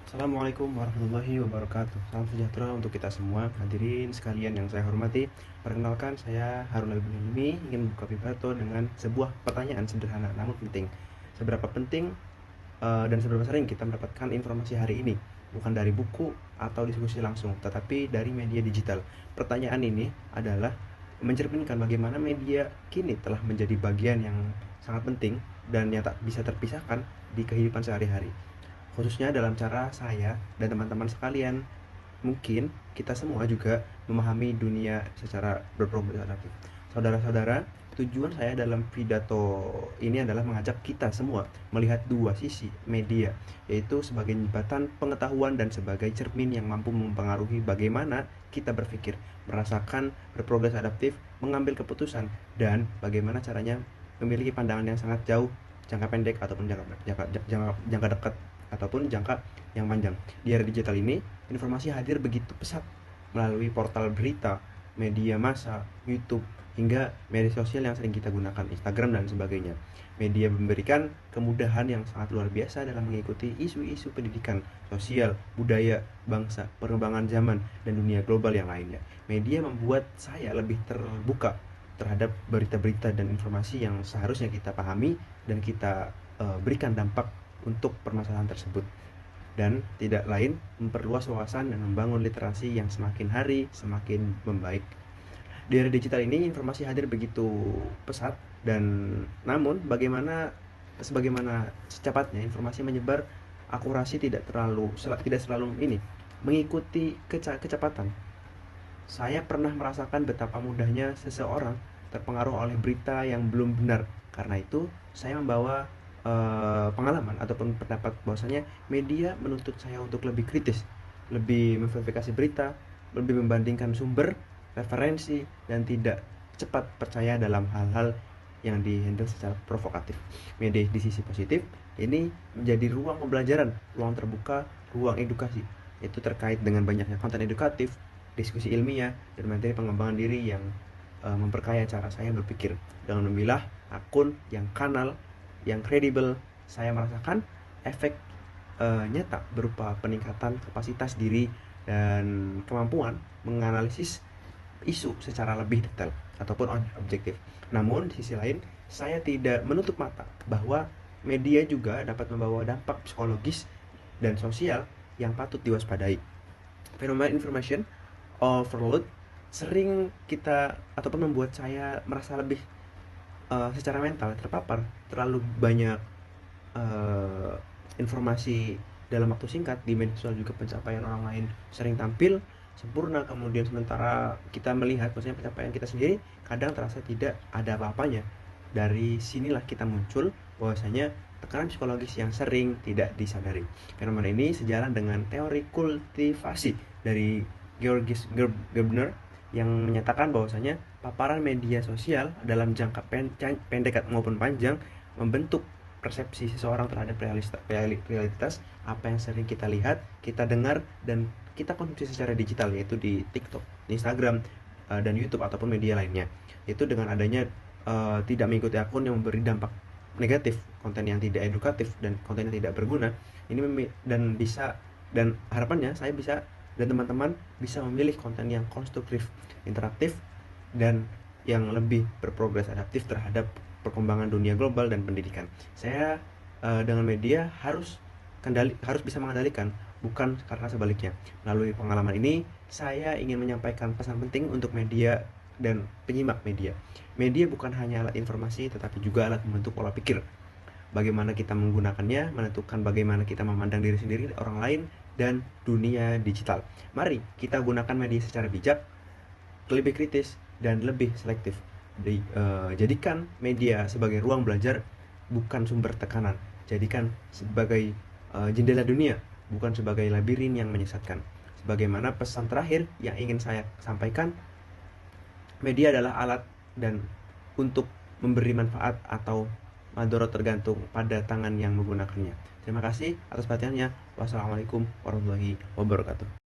Assalamualaikum warahmatullahi wabarakatuh. Salam sejahtera untuk kita semua. Hadirin sekalian yang saya hormati, perkenalkan saya Harun Al-Bunimi, ingin membuka pidato dengan sebuah pertanyaan sederhana namun penting. Seberapa penting dan seberapa sering kita mendapatkan informasi hari ini? Bukan dari buku atau diskusi langsung, tetapi dari media digital. Pertanyaan ini adalah mencerminkan bagaimana media kini telah menjadi bagian yang sangat penting dan yang tak bisa terpisahkan di kehidupan sehari-hari, khususnya dalam cara saya dan teman-teman sekalian. Mungkin kita semua juga memahami dunia secara berprogres adaptif. Saudara-saudara, tujuan saya dalam pidato ini adalah mengajak kita semua melihat dua sisi media, yaitu sebagai jembatan pengetahuan dan sebagai cermin yang mampu mempengaruhi bagaimana kita berpikir, merasakan, berprogres adaptif, mengambil keputusan, dan bagaimana caranya memiliki pandangan yang sangat jauh, jangka pendek ataupun jangka dekat ataupun jangka yang panjang. Di era digital ini, informasi hadir begitu pesat melalui portal berita, media massa, YouTube, hingga media sosial yang sering kita gunakan, Instagram dan sebagainya. Media memberikan kemudahan yang sangat luar biasa dalam mengikuti isu-isu pendidikan, sosial, budaya, bangsa, perkembangan zaman, dan dunia global yang lainnya. Media membuat saya lebih terbuka terhadap berita-berita dan informasi yang seharusnya kita pahami dan kita berikan dampak untuk permasalahan tersebut, dan tidak lain memperluas wawasan dan membangun literasi yang semakin hari semakin membaik. Di era digital ini informasi hadir begitu pesat, dan namun sebagaimana secepatnya informasi menyebar, akurasi tidak selalu mengikuti kecepatan. Saya pernah merasakan betapa mudahnya seseorang terpengaruh oleh berita yang belum benar. Karena itu, saya membawa pengalaman ataupun pendapat bahwasanya media menuntut saya untuk lebih kritis, lebih memverifikasi berita, lebih membandingkan sumber, referensi, dan tidak cepat percaya dalam hal-hal yang dihandle secara provokatif. Media di sisi positif ini menjadi ruang pembelajaran, ruang terbuka, ruang edukasi. Itu terkait dengan banyaknya konten edukatif, diskusi ilmiah, dan materi pengembangan diri yang memperkaya cara saya berpikir. Dengan memilah akun yang kanal yang kredibel, saya merasakan efek nyata berupa peningkatan kapasitas diri dan kemampuan menganalisis isu secara lebih detail ataupun objektif. Namun di sisi lain, saya tidak menutup mata bahwa media juga dapat membawa dampak psikologis dan sosial yang patut diwaspadai. Fenomena information overload sering kita ataupun membuat saya merasa lebih secara mental terpapar. Terlalu banyak uh, informasi dalam waktu singkat di media sosial, juga pencapaian orang lain sering tampil sempurna, kemudian sementara kita melihat maksudnya pencapaian kita sendiri kadang terasa tidak ada apa-apanya. Dari sinilah kita muncul bahwasanya tekanan psikologis yang sering tidak disadari. Fenomena ini sejalan dengan teori kultivasi dari Georges Gerbner yang menyatakan bahwasanya paparan media sosial dalam jangka pendek maupun panjang membentuk persepsi seseorang terhadap realitas apa yang sering kita lihat, kita dengar, dan kita konsumsi secara digital, yaitu di TikTok, Instagram, dan YouTube ataupun media lainnya. Itu dengan adanya tidak mengikuti akun yang memberi dampak negatif, konten yang tidak edukatif dan konten yang tidak berguna ini, dan harapannya saya bisa dan teman-teman bisa memilih konten yang konstruktif, interaktif, dan yang lebih berprogres adaptif terhadap perkembangan dunia global dan pendidikan. Saya dengan media harus bisa mengendalikan, bukan karena sebaliknya. Melalui pengalaman ini, saya ingin menyampaikan pesan penting untuk media dan penyimak media. Media bukan hanya alat informasi, tetapi juga alat membentuk pola pikir. Bagaimana kita menggunakannya menentukan bagaimana kita memandang diri sendiri, orang lain, dan dunia digital. Mari kita gunakan media secara bijak, lebih kritis, dan lebih selektif. Jadikan media sebagai ruang belajar, bukan sumber tekanan. Jadikan sebagai jendela dunia, bukan sebagai labirin yang menyesatkan. Sebagaimana pesan terakhir yang ingin saya sampaikan, media adalah alat dan untuk memberi manfaat atau madorot tergantung pada tangan yang menggunakannya. Terima kasih atas perhatiannya. Wassalamualaikum warahmatullahi wabarakatuh.